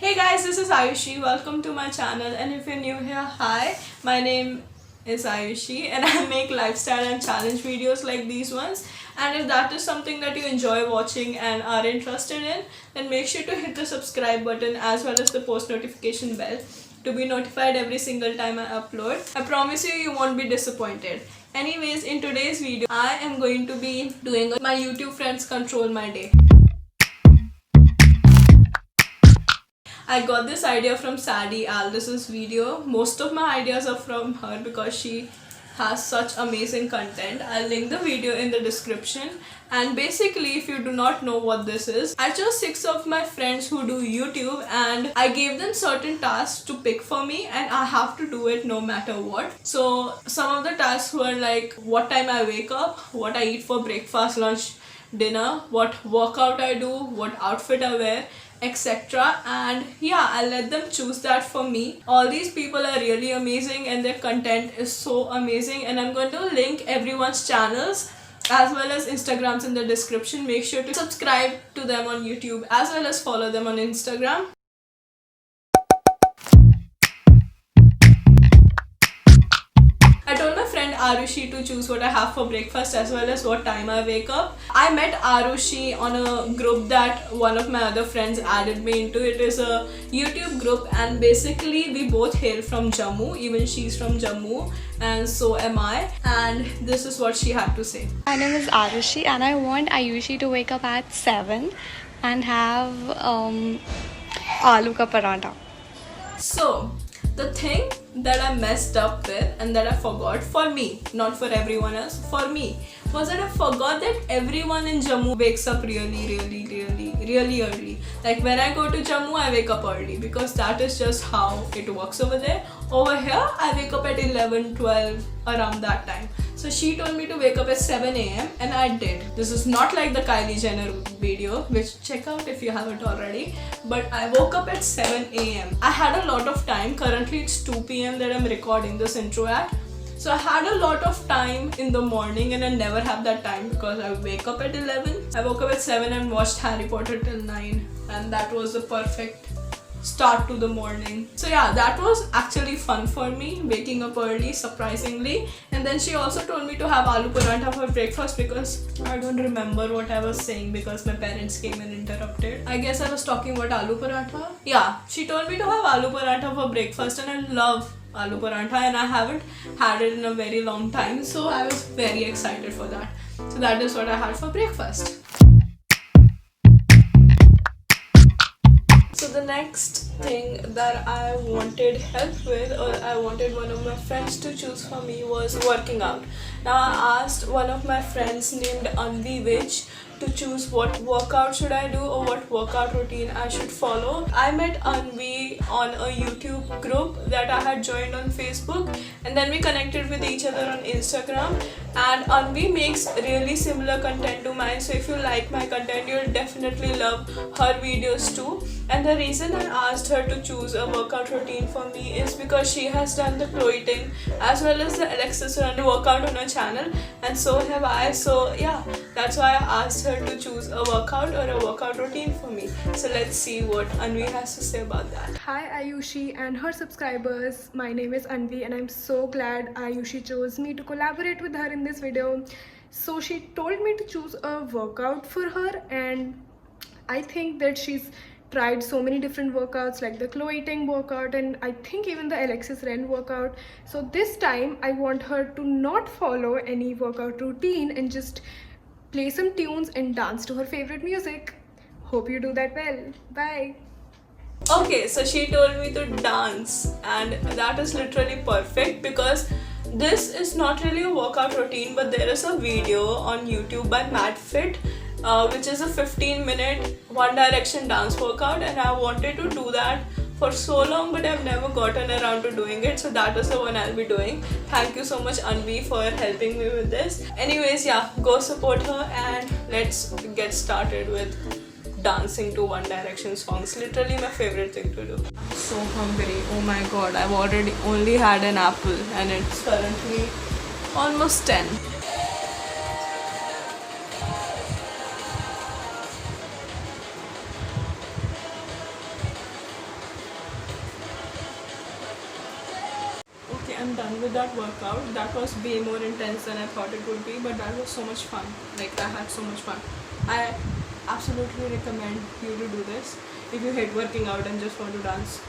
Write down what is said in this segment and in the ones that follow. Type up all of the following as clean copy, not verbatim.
Hey guys, this is Ayushi. Welcome to my channel. And if you're new here, hi, my name is Ayushi and I make lifestyle and challenge videos like these ones. And if that is something that you enjoy watching and are interested in, then make sure to hit the subscribe button as well as the post notification bell to be notified every single time I upload. I promise you, you won't be disappointed. Anyways, in today's video, I am going to be doing my YouTube friends control my day. I got this idea from Sadie Aldis's video. Most of my ideas are from her because she has such amazing content. I'll link the video in the description. And basically, if you do not know what this is, I chose 6 of my friends who do YouTube and I gave them certain tasks to pick for me and I have to do it no matter what. So some of the tasks were like what time I wake up, what I eat for breakfast, lunch, dinner, what workout I do, what outfit I wear, etc. And yeah, I'll let them choose that for me. All these people are really amazing and their content is so amazing, and I'm going to link everyone's channels as well as Instagrams in the description. Make sure to subscribe to them on YouTube as well as follow them on Instagram. I told my friend Arushi to choose what I have for breakfast as well as what time I wake up. I met Arushi on a group that one of my other friends added me into. It is a YouTube group and basically we both hail from Jammu. Even she's from Jammu and so am I. And this is what she had to say. My name is Arushi and I want Ayushi to wake up at 7 and have aloo ka parantha. So, the thing that I messed up with and that I forgot for me, not for everyone else, for me, was that I forgot that everyone in Jammu wakes up really early. Like when I go to Jammu, I wake up early because that is just how it works over there. Over here, I wake up at 11, 12, around that time. So she told me to wake up at 7 a.m. and I did. This is not like the Kylie Jenner video, which check out if you haven't already. But I woke up at 7 a.m. I had a lot of time. Currently it's 2 p.m. that I'm recording this intro at. So I had a lot of time in the morning and I never have that time because I wake up at 11. I woke up at 7 and watched Harry Potter till 9 and that was the perfect start to the morning. So yeah, that was actually fun for me, waking up early surprisingly. And then she also told me to have aloo parantha for breakfast because I don't remember what I was saying because my parents came and interrupted. I guess I was talking about aloo parantha. Yeah, she told me to have aloo parantha for breakfast and I love aloo parantha and I haven't had it in a very long time, so I was very excited for that. So that is what I had for breakfast. So the next thing that I wanted help with, or I wanted one of my friends to choose for me, was working out. Now I asked one of my friends named Anvi Vij to choose what workout should I do or what workout routine I should follow. I met Anvi on a YouTube group that I had joined on Facebook and then we connected with each other on Instagram, and Anvi makes really similar content to mine, so if you like my content you'll definitely love her videos too. And the reason I asked her to choose a workout routine for me is because she has done the Chloe as well as the Alexis Run workout on her channel, and so have I. So yeah, that's why I asked her to choose a workout or a workout routine for me. So let's see what Anvi has to say about that. Hi Ayushi and her subscribers, my name is Anvi and I'm so glad Ayushi chose me to collaborate with her in this video. So she told me to choose a workout for her, and I think that she's tried so many different workouts like the Chloe Ting workout and I think even the Alexis Ren workout. So this time I want her to not follow any workout routine and just play some tunes and dance to her favorite music. Hope you do that well. Bye. Okay, so she told me to dance, and that is literally perfect because this is not really a workout routine, but there is a video on YouTube by MadFit which is a 15-minute One Direction dance workout, and I wanted to do that for so long but I've never gotten around to doing it, so that is the one I'll be doing. Thank you so much Anvi for helping me with this. Anyways, yeah, go support her and let's get started with dancing to One Direction songs. Literally my favorite thing to do. I'm so hungry. Oh my god, I've already only had an apple and it's currently almost 10. I'm done with that workout. That was way more intense than I thought it would be, but that was so much fun. Like, I had so much fun. I absolutely recommend you to do this if you hate working out and just want to dance.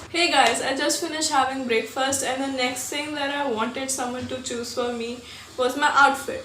Hey guys, I just finished having breakfast, and the next thing that I wanted someone to choose for me was my outfit.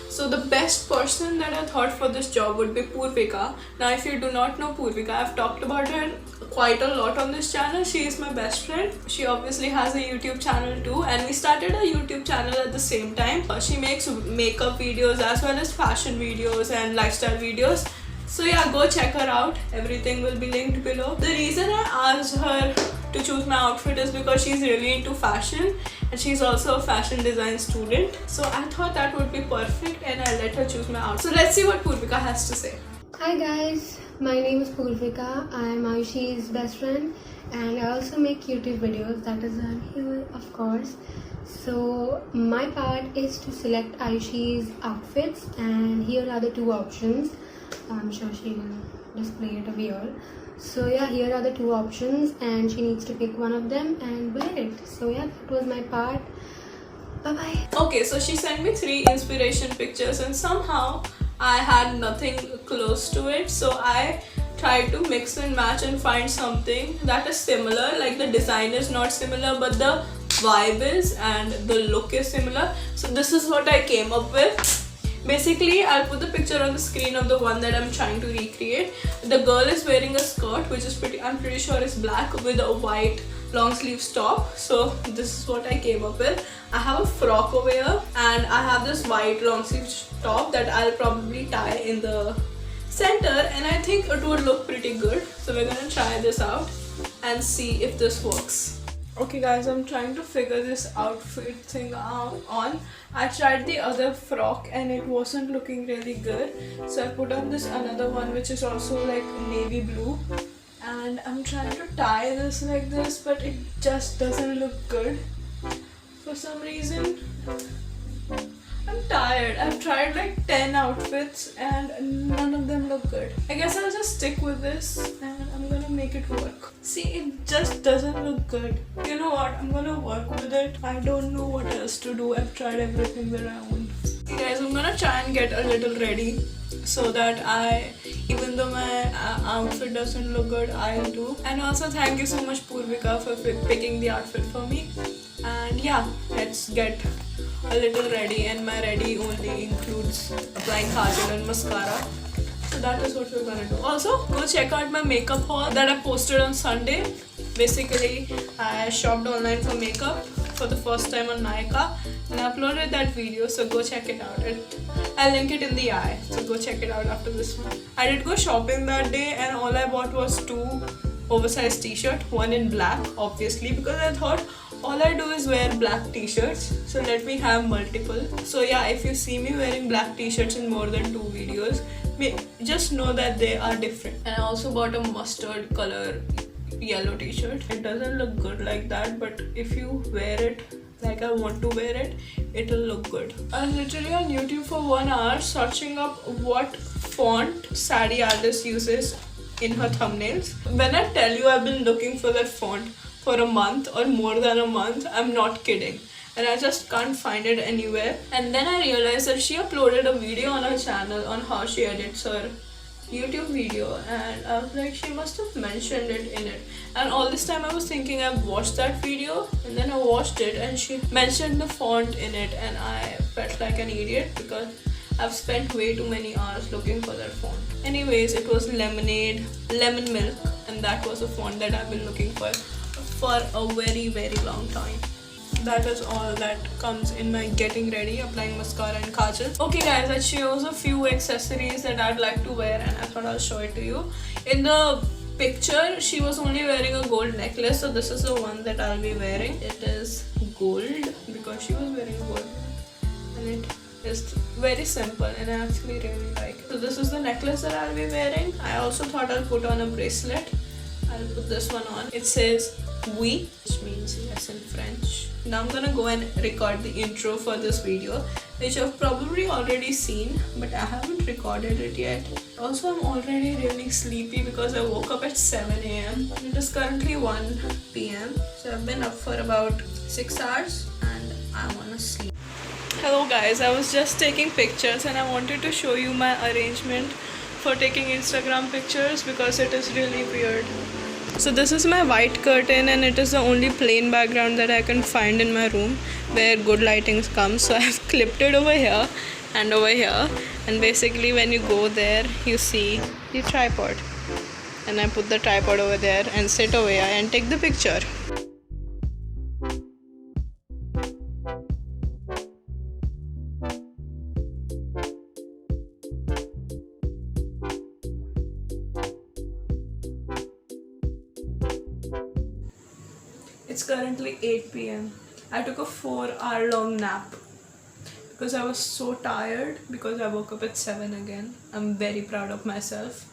So the best person that I thought for this job would be Purvika. Now if you do not know Purvika, I've talked about her quite a lot on this channel. She is my best friend. She obviously has a YouTube channel too, and we started a YouTube channel at the same time. She makes makeup videos as well as fashion videos and lifestyle videos. So yeah, go check her out. Everything will be linked below. The reason I asked her to choose my outfit is because she's really into fashion and she's also a fashion design student. So I thought that would be perfect and I let her choose my outfit. So let's see what Purvika has to say. Hi guys, my name is Purvika. I am Ayushi's best friend and I also make YouTube videos, that is on here of course. So my part is to select Ayushi's outfits and here are the two options. I'm sure she will display it over here. So yeah, here are the two options and she needs to pick one of them and wear it. So yeah, that was my part. Bye bye. Okay, so she sent me 3 inspiration pictures and somehow I had nothing close to it. So I tried to mix and match and find something that is similar. Like the design is not similar but the vibe is and the look is similar. So this is what I came up with. Basically, I'll put the picture on the screen of the one that I'm trying to recreate. The girl is wearing a skirt which is I'm pretty sure is black with a white long sleeves top. So this is what I came up with. I have a frock over here and I have this white long sleeves top that I'll probably tie in the center and I think it would look pretty good. So we're gonna try this out and see if this works. Okay guys, I'm trying to figure this outfit thing out on. I tried the other frock and it wasn't looking really good. So I put on this another one which is also like navy blue. And I'm trying to tie this like this but it just doesn't look good. For some reason, I'm tired. I've tried like 10 outfits and none of them look good. I guess I'll just stick with this and I'm gonna make it work. See, it just doesn't look good. You know what? I'm gonna work with it. I don't know what else to do. I've tried everything that I want. Okay guys, I'm gonna try and get a little ready so that even though my outfit doesn't look good, I'll do. And also thank you so much Purvika for picking the outfit for me. And yeah, let's get a little ready, and my ready only includes applying kajal and mascara. So that is what we're gonna do. Also, go check out my makeup haul that I posted on Sunday. Basically, I shopped online for makeup for the first time on Nykaa and I uploaded that video, so go check it out. I'll link it in the eye, so go check it out after this one. I did go shopping that day and all I bought was 2 oversized t-shirts, one in black obviously because I thought all I do is wear black t-shirts, so let me have multiple. So yeah, if you see me wearing black t-shirts in more than 2 videos, just know that they are different. And I also bought a mustard color yellow t-shirt. It doesn't look good like that, but if you wear it like I want to wear it, it'll look good. I was literally on YouTube for 1 hour searching up what font Sadie Alice uses in her thumbnails. When I tell you I've been looking for that font for a month or more than a month, I'm not kidding. And I just can't find it anywhere. And then I realized that she uploaded a video on her channel on how she edits her YouTube video, and I was like, she must have mentioned it in it. And all this time I was thinking I've watched that video, and then I watched it and she mentioned the font in it, and I felt like an idiot because I've spent way too many hours looking for that font. Anyways, it was lemon milk, and that was a font that I've been looking for a very long time. That is all that comes in my getting ready, applying mascara and kajal. Okay guys, I chose a few accessories that I'd like to wear and I thought I'll show it to you. In the picture, she was only wearing a gold necklace, so this is the one that I'll be wearing. It is gold because she was wearing gold and it is very simple and I actually really like it. So this is the necklace that I'll be wearing. I also thought I'll put on a bracelet. I'll put this one on. It says oui, which means yes in French. Now I'm gonna go and record the intro for this video, which you've probably already seen, but I haven't recorded it yet. Also, I'm already really sleepy because I woke up at 7 a.m. It is currently 1 p.m. So I've been up for about 6 hours and I wanna sleep. Hello guys, I was just taking pictures and I wanted to show you my arrangement for taking Instagram pictures because it is really weird. So this is my white curtain and it is the only plain background that I can find in my room where good lighting comes. So I've clipped it over here and over here, and basically when you go there you see the tripod, and I put the tripod over there and sit over here and take the picture. It's currently 8 p.m. I took a 4-hour long nap because I was so tired because I woke up at 7 again. I'm very proud of myself.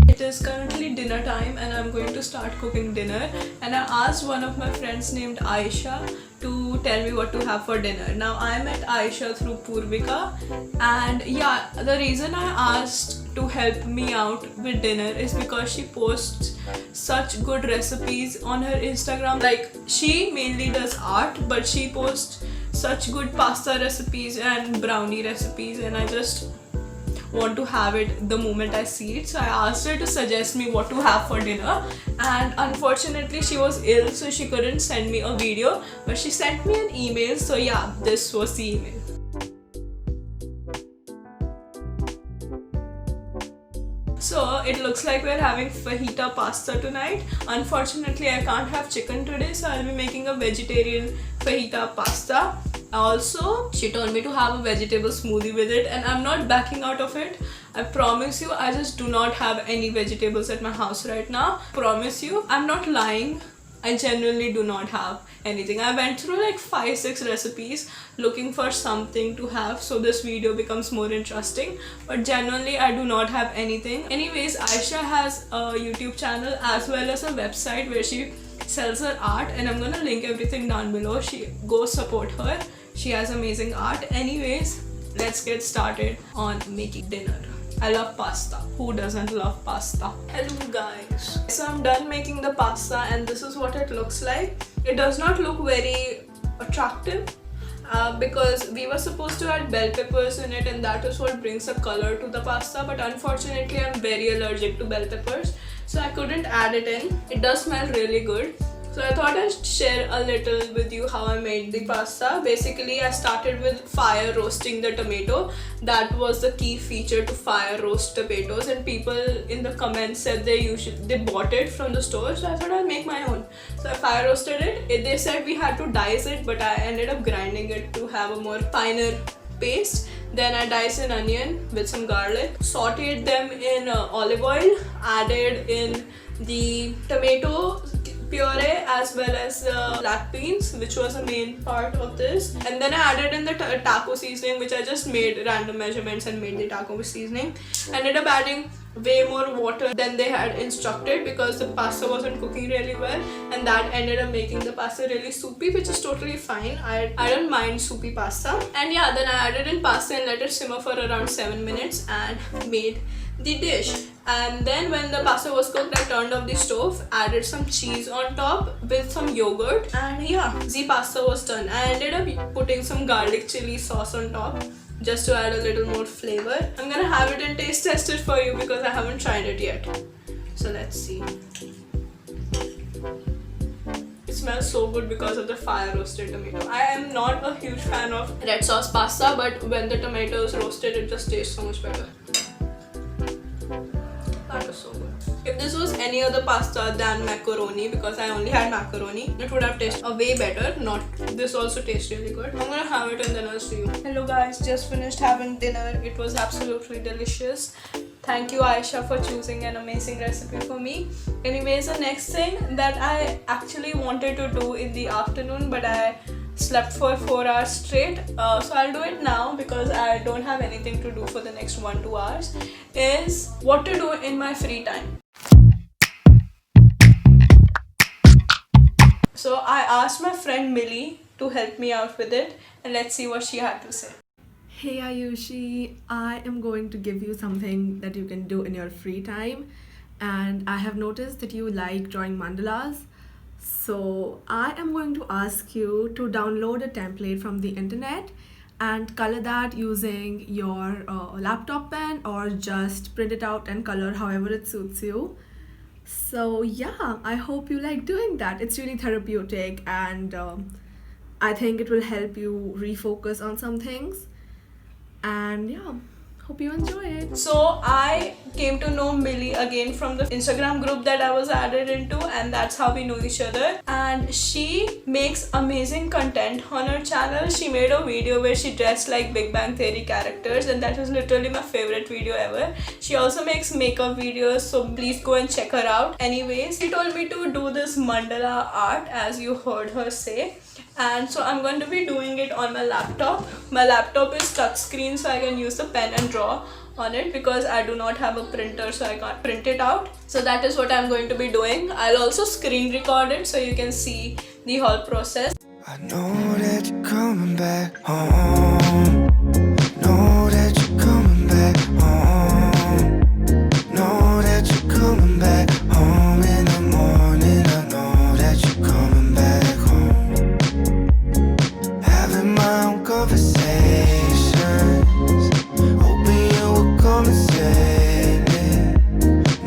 It is currently dinner time and I'm going to start cooking dinner, and I asked one of my friends named Aisha to tell me what to have for dinner. Now I met Aisha through Purvika, and yeah, the reason I asked to help me out with dinner is because she posts such good recipes on her Instagram. Like, she mainly does art, but she posts such good pasta recipes and brownie recipes, and I just want to have it the moment I see it. So I asked her to suggest me what to have for dinner, and unfortunately she was ill, so she couldn't send me a video, but she sent me an email. So yeah, this was the email. So it looks like we're having fajita pasta tonight. Unfortunately I can't have chicken today, so I'll be making a vegetarian fajita pasta. Also, she told me to have a vegetable smoothie with it, and I'm not backing out of it. I promise you, I just do not have any vegetables at my house right now. Promise you, I'm not lying. I genuinely do not have anything. I went through like 5-6 recipes looking for something to have, so this video becomes more interesting, but genuinely I do not have anything. Anyways, Aisha has a YouTube channel as well as a website where she sells her art, and I'm gonna link everything down below. Go support her. She has amazing art. Anyways, let's get started on making dinner. I love pasta. Who doesn't love pasta? Hello guys. So I'm done making the pasta and this is what it looks like. It does not look very attractive because we were supposed to add bell peppers in it, and that is what brings a color to the pasta, but unfortunately I'm very allergic to bell peppers, so I couldn't add it in. It does smell really good. So I thought I'd share a little with you how I made the pasta. Basically, I started with fire roasting the tomato. That was the key feature to fire roast tomatoes, and people in the comments said they bought it from the store, so I thought I'll make my own. So I fire roasted it. They said we had to dice it, but I ended up grinding it to have a more finer paste. Then I diced an onion with some garlic, sauteed them in olive oil, added in the tomato puree as well as black beans, which was a main part of this, and then I added in the taco seasoning, which I just made random measurements and made the taco seasoning. I ended up adding way more water than they had instructed because the pasta wasn't cooking really well, and that ended up making the pasta really soupy, which is totally fine. I don't mind soupy pasta. And yeah, then I added in pasta and let it simmer for around 7 minutes and made the dish. And then when the pasta was cooked, I turned off the stove, added some cheese on top with some yogurt, and yeah, the pasta was done. I ended up putting some garlic chili sauce on top just to add a little more flavor. I'm gonna have it and taste test it for you because I haven't tried it yet. So let's see. It smells so good because of the fire roasted tomato. I am not a huge fan of red sauce pasta, but when the tomato is roasted, it just tastes so much better. That was so good. If this was any other pasta than macaroni, because I only had macaroni, it would have tasted way better. This also tastes really good. I'm gonna have it and then I'll see you. Hello guys, just finished having dinner. It was absolutely delicious. Thank you Aisha for choosing an amazing recipe for me. Anyways, the next thing that I actually wanted to do in the afternoon, but I slept for 4 hours straight, so I'll do it now because I don't have anything to do for the next 1-2 hours, is what to do in my free time. So I asked my friend Millie to help me out with it, and let's see what she had to say. Hey Ayushi, I am going to give you something that you can do in your free time, and I have noticed that you like drawing mandalas. So I am going to ask you to download a template from the internet and color that using your laptop pen, or just print it out and color however it suits you. So yeah, I hope you like doing that. It's really therapeutic, and I think it will help you refocus on some things. And yeah, hope you enjoy it. So I came to know Millie again from the Instagram group that I was added into, and that's how we know each other. And she makes amazing content on her channel. She made a video where she dressed like Big Bang Theory characters, and that was literally my favorite video ever. She also makes makeup videos, so please go and check her out. Anyways, she told me to do this mandala art, as you heard her say. And so I'm going to be doing it on my laptop. My laptop is touchscreen, so I can use the pen and draw on it, because I do not have a printer, so I can't print it out. So that is what I'm going to be doing. I'll also screen record it so you can see the whole process. I know that you're coming back home. Know that you're coming back home. Know that you're coming back home in the morning. I know that you're coming back home. Having my own conversations, hoping you will come and save me.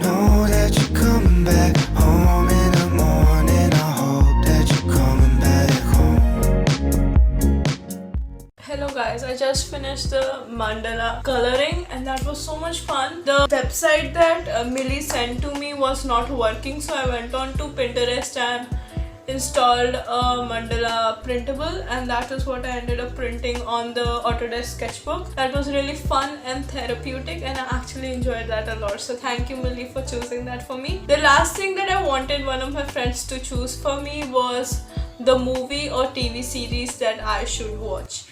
Know that you're coming back home in the morning. I hope that you're coming back home. Hello guys, I just finished the mandala coloring, and that was so much fun. The website that Millie sent to me was not working, so I went on to Pinterest and installed a mandala printable, and that is what I ended up printing on the Autodesk sketchbook. That was really fun and therapeutic, and I actually enjoyed that a lot. So thank you, Millie, for choosing that for me. The last thing that I wanted one of my friends to choose for me was the movie or TV series that I should watch.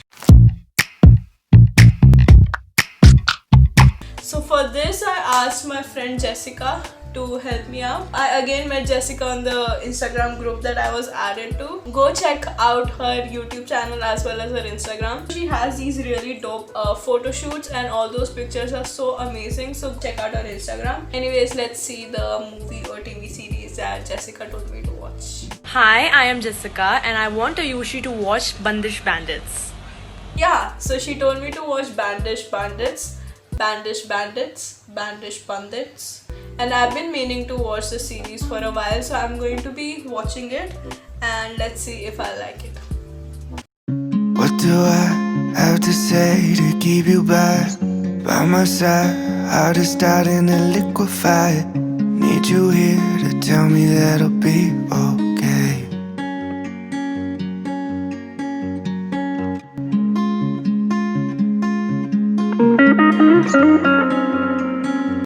So for this, I asked my friend Jessica to help me out. I again met Jessica on the Instagram group that I was added to. Go check out her YouTube channel as well as her Instagram. She has these really dope photo shoots, and all those pictures are so amazing. So check out her Instagram. Anyways, let's see the movie or TV series that Jessica told me to watch. Hi, I am Jessica and I want Ayushi to watch Bandish Bandits. Yeah, so she told me to watch Bandish Bandits, Bandish Bandits, Bandish Bandits, and I've been meaning to watch the series for a while, so I'm going to be watching it, and let's see if I like it. What do I have to say to keep you by my side? Heart is starting to liquefy. Need you here to tell me that I'll be okay.